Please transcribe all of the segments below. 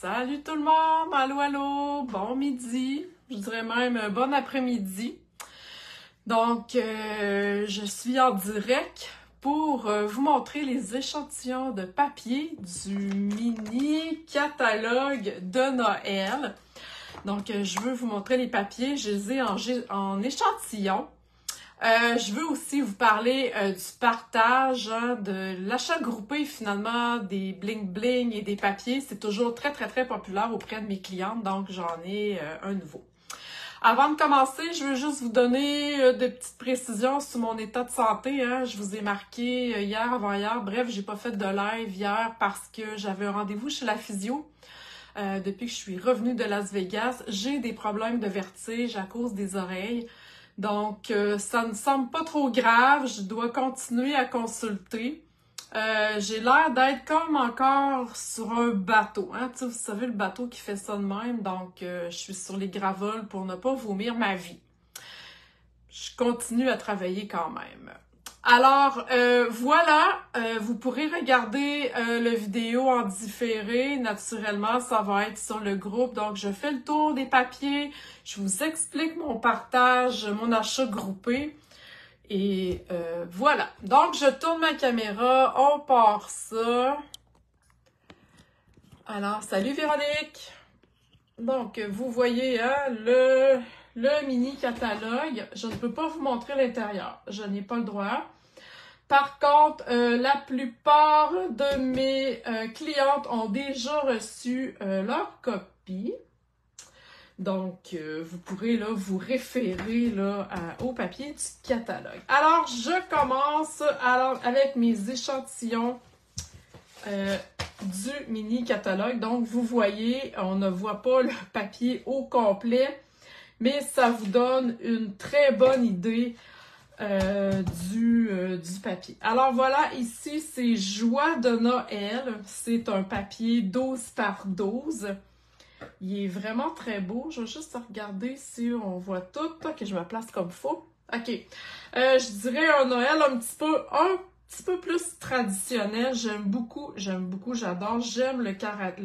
Salut tout le monde! Allô, allô! Bon midi! Je dirais même bon après-midi. Donc, je suis en direct pour vous montrer les échantillons de papier du mini catalogue de Noël. Donc, je veux vous montrer les papiers. Je les ai en échantillon. Je veux aussi vous parler du partage, de l'achat groupé finalement des bling-bling et des papiers. C'est toujours très, très, très populaire auprès de mes clientes, donc j'en ai un nouveau. Avant de commencer, je veux juste vous donner des petites précisions sur mon état de santé. Je vous ai marqué hier, avant-hier. Bref, j'ai pas fait de live hier parce que j'avais un rendez-vous chez la physio. Depuis que je suis revenue de Las Vegas, j'ai des problèmes de vertige à cause des oreilles. Donc, ça ne semble pas trop grave. Je dois continuer à consulter. J'ai l'air d'être comme encore sur un bateau. Tu sais, vous savez, le bateau qui fait ça de même. Donc, je suis sur les gravoles pour ne pas vomir ma vie. Je continue à travailler quand même. Alors, voilà, vous pourrez regarder la vidéo en différé. Naturellement, ça va être sur le groupe. Donc, je fais le tour des papiers. Je vous explique mon partage, mon achat groupé. Et voilà. Donc, je tourne ma caméra. On part ça. Alors, salut Véronique! Donc, vous voyez le mini catalogue. Je ne peux pas vous montrer l'intérieur. Je n'ai pas le droit. Par contre, la plupart de mes clientes ont déjà reçu leur copie. Donc, vous pourrez là, vous référer là, au papier du catalogue. Alors, je commence avec mes échantillons du mini catalogue. Donc, vous voyez, on ne voit pas le papier au complet, mais ça vous donne une très bonne idée du papier. Alors voilà, ici c'est Joie de Noël. C'est un papier 12 par 12. Il est vraiment très beau. Je vais juste regarder si on voit tout. Ok, je me place comme faut. Ok. Je dirais un Noël un petit peu plus traditionnel. J'aime beaucoup, j'adore. J'aime le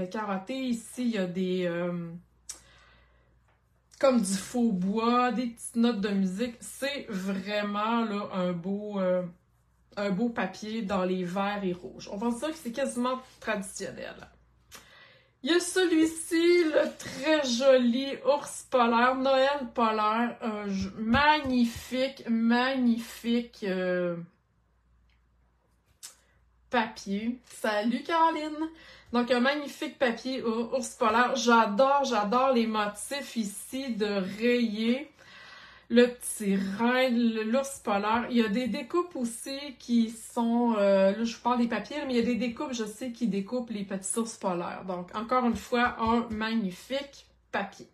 carotté. Ici, il y a des comme du faux bois, des petites notes de musique. C'est vraiment là, un beau papier dans les verts et rouges. On va dire que c'est quasiment traditionnel. Il y a celui-ci, le très joli ours polaire, Noël polaire. Magnifique papier. Salut Caroline! Donc, un magnifique papier ours polaire. J'adore les motifs ici de rayé. Le petit rein, l'ours polaire. Il y a des découpes aussi qui sont... là, je vous parle des papiers, mais il y a des découpes, je sais, qui découpent les petits ours polaires. Donc, encore une fois, un magnifique papier.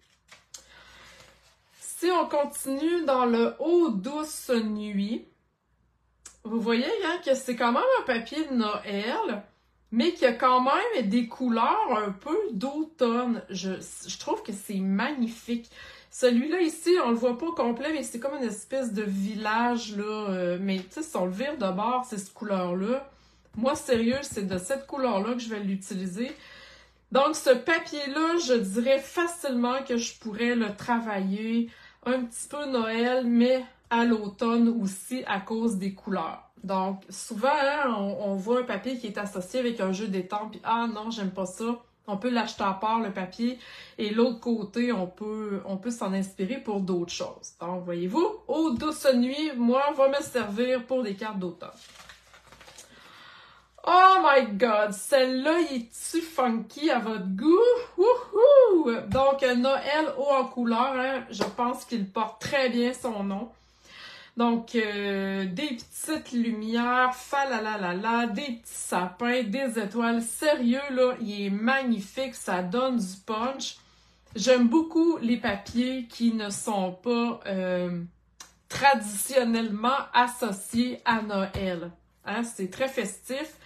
Si on continue dans le Eau douce nuit, vous voyez que c'est quand même un papier de Noël, mais qui a quand même des couleurs un peu d'automne. Je trouve que c'est magnifique. Celui-là ici, on le voit pas au complet, mais c'est comme une espèce de village, là. Mais tu sais, si on le vire de bord, c'est cette couleur-là. Moi, sérieux, c'est de cette couleur-là que je vais l'utiliser. Donc, ce papier-là, je dirais facilement que je pourrais le travailler un petit peu Noël, mais à l'automne aussi à cause des couleurs. Donc, souvent, on voit un papier qui est associé avec un jeu d'étampes, puis « Ah non, j'aime pas ça ». On peut l'acheter à part, le papier, et l'autre côté, on peut s'en inspirer pour d'autres choses. Donc, voyez-vous, Eau douce nuit, moi, va me servir pour des cartes d'automne. Oh my God! Celle-là, est-tu funky à votre goût? Wouhou! Donc, Noël haut en couleur, je pense qu'il porte très bien son nom. Donc, des petites lumières, falalalala, des petits sapins, des étoiles. Sérieux, là, il est magnifique, ça donne du punch. J'aime beaucoup les papiers qui ne sont pas traditionnellement associés à Noël. C'est très festif.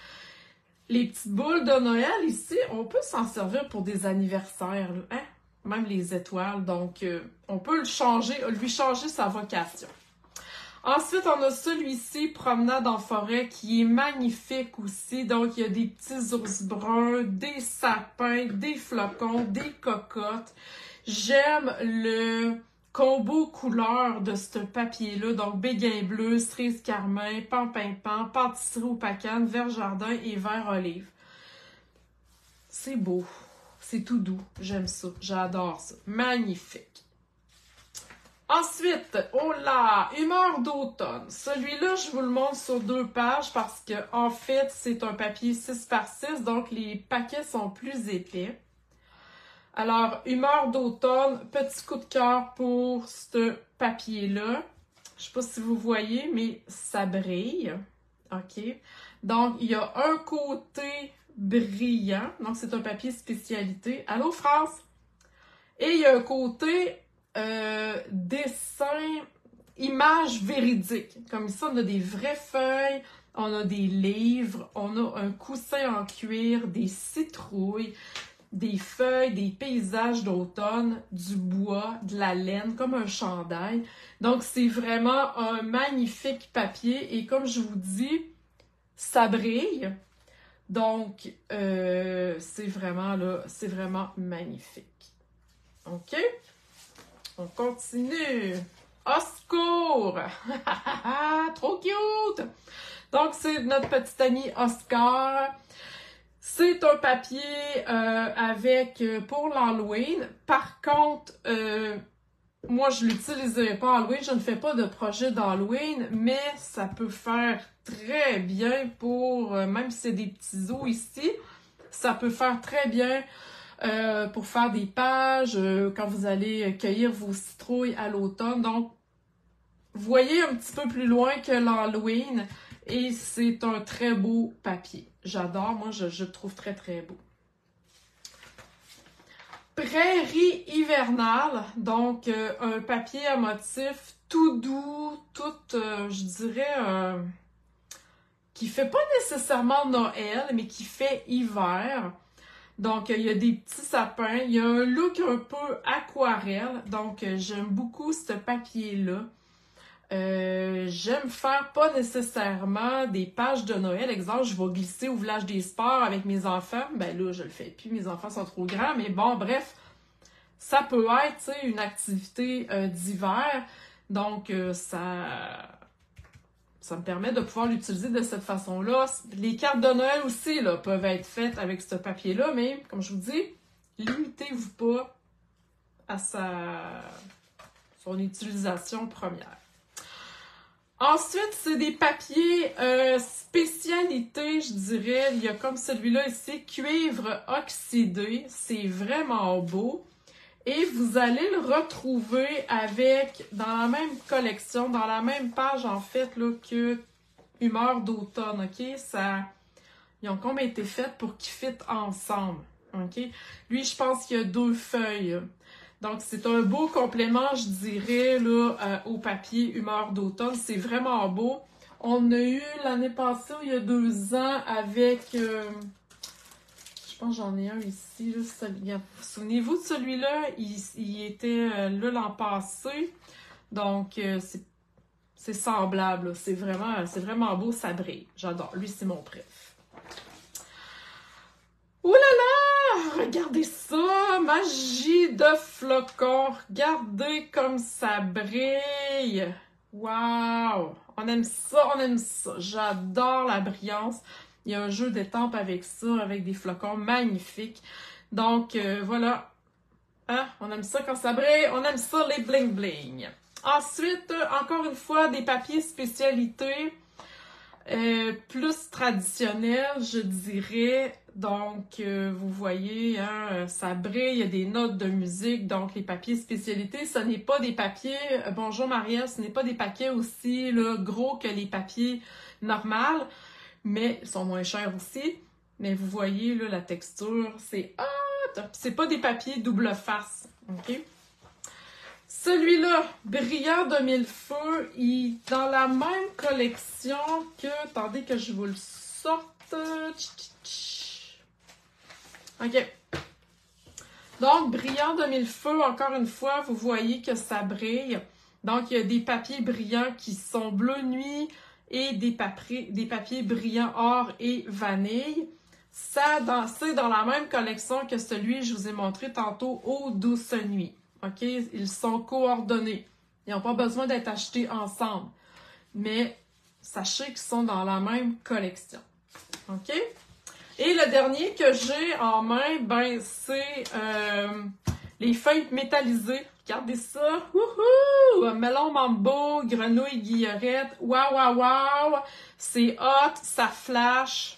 Les petites boules de Noël, ici, on peut s'en servir pour des anniversaires, même les étoiles. Donc, on peut lui changer sa vocation. Ensuite, on a celui-ci, Promenade en forêt, qui est magnifique aussi. Donc, il y a des petits ours bruns, des sapins, des flocons, des cocottes. J'aime le combo couleur de ce papier-là. Donc, béguin bleu, cerise carmin, pan-pimpant, pâtisserie au pacane, vert jardin et vert olive. C'est beau. C'est tout doux. J'aime ça. J'adore ça. Magnifique. Ensuite, oh là, Humeur d'automne. Celui-là, je vous le montre sur 2 pages parce que, en fait, c'est un papier 6x6, donc les paquets sont plus épais. Alors, Humeur d'automne, petit coup de cœur pour ce papier-là. Je sais pas si vous voyez, mais ça brille. OK? Donc, il y a un côté brillant. Donc, c'est un papier spécialité. Allô, France? Et il y a un côté dessin, image véridique. Comme ça, on a des vraies feuilles, on a des livres, on a un coussin en cuir, des citrouilles, des feuilles, des paysages d'automne, du bois, de la laine, comme un chandail. Donc, c'est vraiment un magnifique papier et comme je vous dis, ça brille. Donc, c'est vraiment magnifique. OK? On continue. Au secours! Trop cute! Donc, c'est notre petit ami Oscar. C'est un papier pour l'Halloween. Par contre, moi, je l'utiliserai pas Halloween. Je ne fais pas de projet d'Halloween, mais ça peut faire très bien pour, même si c'est des petits os ici, ça peut faire très bien pour faire des pages quand vous allez cueillir vos citrouilles à l'automne. Donc, voyez un petit peu plus loin que l'Halloween et c'est un très beau papier. J'adore, moi je le trouve très très beau. Prairie hivernale, donc un papier à motif tout doux, je dirais, qui fait pas nécessairement Noël, mais qui fait hiver. Donc, il y a des petits sapins. Il y a un look un peu aquarelle. Donc, j'aime beaucoup ce papier-là. J'aime faire pas nécessairement des pages de Noël. Exemple, je vais glisser au village des sports avec mes enfants. Ben là, je le fais plus. Mes enfants sont trop grands. Mais bon, bref, ça peut être, tu sais, une activité d'hiver. Donc, ça me permet de pouvoir l'utiliser de cette façon-là. Les cartes de Noël aussi là, peuvent être faites avec ce papier-là, mais comme je vous dis, limitez-vous pas à son utilisation première. Ensuite, c'est des papiers spécialité, je dirais. Il y a comme celui-là ici, cuivre oxydé. C'est vraiment beau. Et vous allez le retrouver dans la même collection, dans la même page en fait là, que Humeur d'automne, OK? Ils ont comme été faits pour qu'ils fitent ensemble, OK? Lui, je pense qu'il y a 2 feuilles. Donc, c'est un beau complément, je dirais, là, au papier Humeur d'automne. C'est vraiment beau. On a eu l'année passée, il y a 2 ans, avec... je pense que j'en ai un ici. Souvenez-vous de celui-là? Il était là l'an passé. Donc, c'est semblable. C'est vraiment beau. Ça brille. J'adore. Lui, c'est mon préf. Ouh là là! Regardez ça! Magie de flocons. Regardez comme ça brille. Wow! On aime ça, on aime ça. J'adore la brillance. Il y a un jeu d'étampes avec ça, avec des flocons magnifiques. Donc, voilà. Hein? On aime ça quand ça brille. On aime ça, les bling-bling. Ensuite, encore une fois, des papiers spécialités. Plus traditionnels, je dirais. Donc, vous voyez, hein, ça brille, il y a des notes de musique. Donc, les papiers spécialités, ce n'est pas des papiers... bonjour Marielle, ce n'est pas des papiers aussi là, gros que les papiers normaux. Mais ils sont moins chers aussi. Mais vous voyez, là, la texture, c'est hot! C'est pas des papiers double face, OK? Celui-là, Brillant de mille feux, il est dans la même collection que... Attendez que je vous le sorte. OK. Donc, Brillant de mille feux, encore une fois, vous voyez que ça brille. Donc, il y a des papiers brillants qui sont bleu nuit et des papiers brillants or et vanille. C'est dans la même collection que celui que je vous ai montré tantôt, Eau douce nuit. OK? Ils sont coordonnés. Ils n'ont pas besoin d'être achetés ensemble. Mais sachez qu'ils sont dans la même collection. OK? Et le dernier que j'ai en main, ben, c'est les feuilles métallisées. Regardez ça! Wouhou! Melon mambo, grenouille guillerette. Waouh, waouh, waouh! C'est hot, ça flash.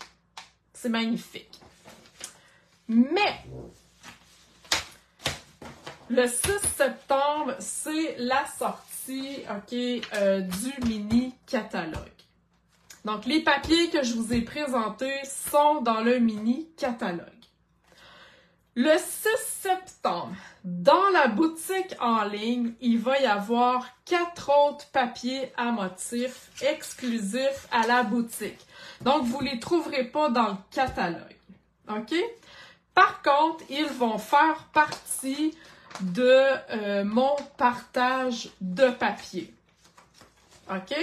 C'est magnifique. Mais, le 6 septembre, c'est la sortie, OK, du mini catalogue. Donc, les papiers que je vous ai présentés sont dans le mini catalogue. Le 6 septembre, dans la boutique en ligne, il va y avoir 4 autres papiers à motifs exclusifs à la boutique. Donc, vous ne les trouverez pas dans le catalogue. OK? Par contre, ils vont faire partie de mon partage de papier. OK?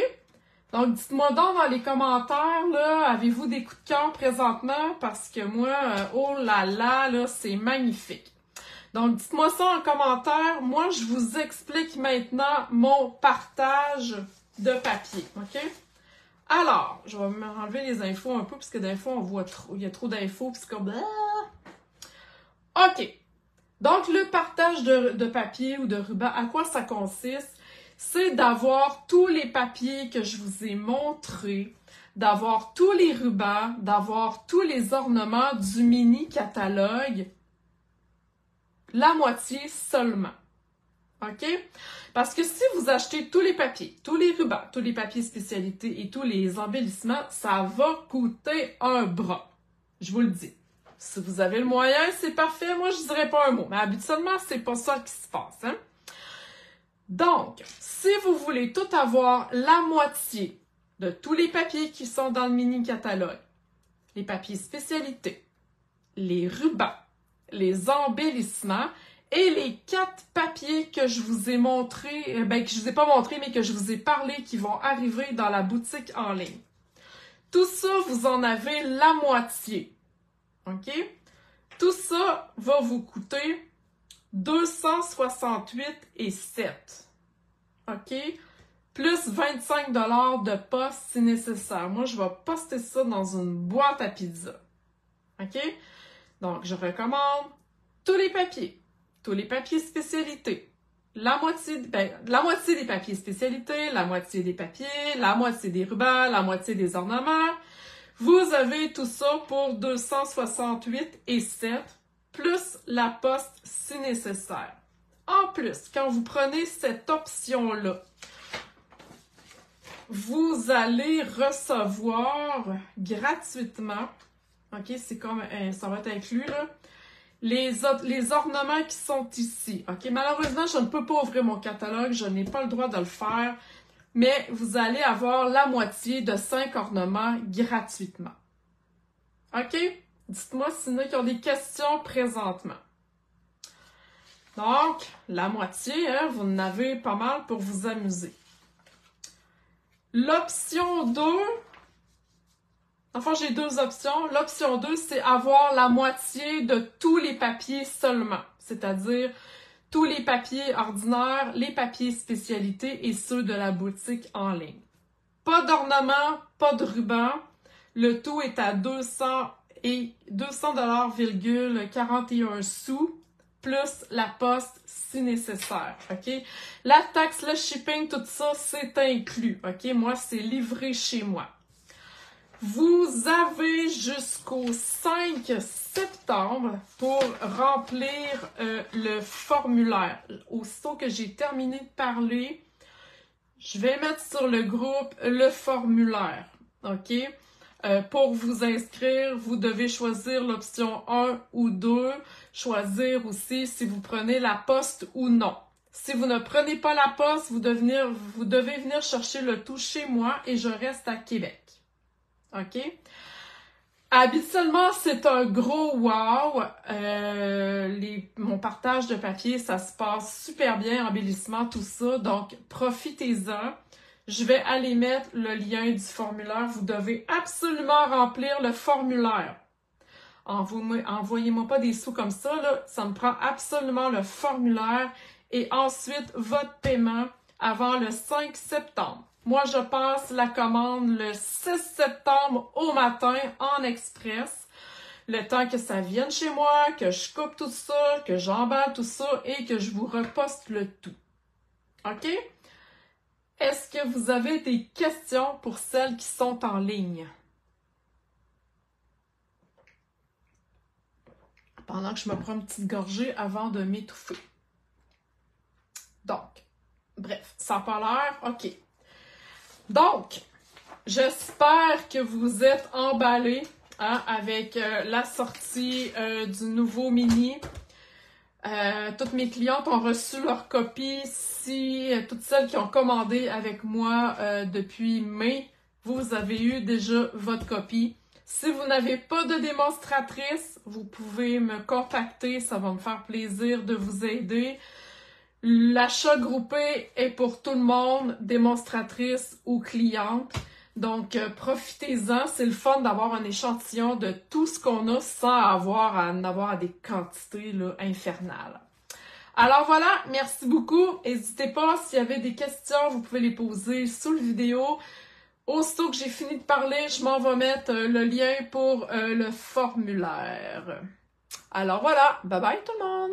Donc, dites-moi donc dans les commentaires, là, avez-vous des coups de cœur présentement? Parce que moi, oh là là, c'est magnifique. Donc, dites-moi ça en commentaire. Moi, je vous explique maintenant mon partage de papier, OK? Alors, je vais m'enlever les infos un peu, parce que des fois, on voit trop, il y a trop d'infos, puis c'est comme... OK. Donc, le partage de papier ou de ruban, à quoi ça consiste? C'est d'avoir tous les papiers que je vous ai montrés, d'avoir tous les rubans, d'avoir tous les ornements du mini catalogue, la moitié seulement. OK? Parce que si vous achetez tous les papiers, tous les rubans, tous les papiers spécialités et tous les embellissements, ça va coûter un bras. Je vous le dis. Si vous avez le moyen, c'est parfait. Moi, je ne dirais pas un mot. Mais habituellement, c'est pas ça qui se passe, hein? Donc, si vous voulez tout avoir la moitié de tous les papiers qui sont dans le mini-catalogue, les papiers spécialités, les rubans, les embellissements et les 4 papiers que je vous ai montrés, que je vous ai pas montrés, mais que je vous ai parlé qui vont arriver dans la boutique en ligne. Tout ça, vous en avez la moitié. OK? Tout ça va vous coûter 268,7 $. OK? Plus 25 $ de poste si nécessaire. Moi, je vais poster ça dans une boîte à pizza. OK? Donc, je recommande tous les papiers spécialités, la moitié des papiers spécialités, la moitié des papiers, la moitié des rubans, la moitié des ornements. Vous avez tout ça pour 268,7 $, plus la poste si nécessaire. En plus, quand vous prenez cette option-là, vous allez recevoir gratuitement, OK, c'est comme, ça va être inclus, là, les ornements qui sont ici. OK, malheureusement, je ne peux pas ouvrir mon catalogue, je n'ai pas le droit de le faire, mais vous allez avoir la moitié de 5 ornements gratuitement. OK? Dites-moi s'il y en a qui ont des questions présentement. Donc, la moitié, hein, vous en avez pas mal pour vous amuser. L'option 2, enfin, j'ai 2 options. L'option 2, c'est avoir la moitié de tous les papiers seulement, c'est-à-dire tous les papiers ordinaires, les papiers spécialités et ceux de la boutique en ligne. Pas d'ornement, pas de ruban. Le tout est à 200,41 $, plus la poste si nécessaire, OK? La taxe, le shipping, tout ça, c'est inclus, OK? Moi, c'est livré chez moi. Vous avez jusqu'au 5 septembre pour remplir le formulaire. Aussitôt que j'ai terminé de parler, je vais mettre sur le groupe le formulaire, OK? Pour vous inscrire, vous devez choisir l'option 1 ou 2, choisir aussi si vous prenez la poste ou non. Si vous ne prenez pas la poste, vous devez venir chercher le tout chez moi et je reste à Québec. OK? Habituellement, c'est un gros wow. Mon partage de papier, ça se passe super bien, embellissement, tout ça. Donc, profitez-en. Je vais aller mettre le lien du formulaire. Vous devez absolument remplir le formulaire. Envoyez-moi pas des sous comme ça, là. Ça me prend absolument le formulaire et ensuite votre paiement avant le 5 septembre. Moi, je passe la commande le 6 septembre au matin en express. Le temps que ça vienne chez moi, que je coupe tout ça, que j'emballe tout ça et que je vous reposte le tout. OK? Est-ce que vous avez des questions pour celles qui sont en ligne? Pendant que je me prends une petite gorgée avant de m'étouffer. Donc, bref, ça n'a pas l'air. OK. Donc, j'espère que vous êtes emballés avec la sortie du nouveau mini. Toutes mes clientes ont reçu leur copie. Si toutes celles qui ont commandé avec moi depuis mai, vous avez eu déjà votre copie. Si vous n'avez pas de démonstratrice, vous pouvez me contacter. Ça va me faire plaisir de vous aider. L'achat groupé est pour tout le monde, démonstratrice ou cliente. Donc, profitez-en. C'est le fun d'avoir un échantillon de tout ce qu'on a sans avoir à en avoir à des quantités là, infernales. Alors voilà, merci beaucoup. N'hésitez pas, s'il y avait des questions, vous pouvez les poser sous la vidéo. Aussitôt que j'ai fini de parler, je m'en vais mettre le lien pour le formulaire. Alors voilà, bye bye tout le monde!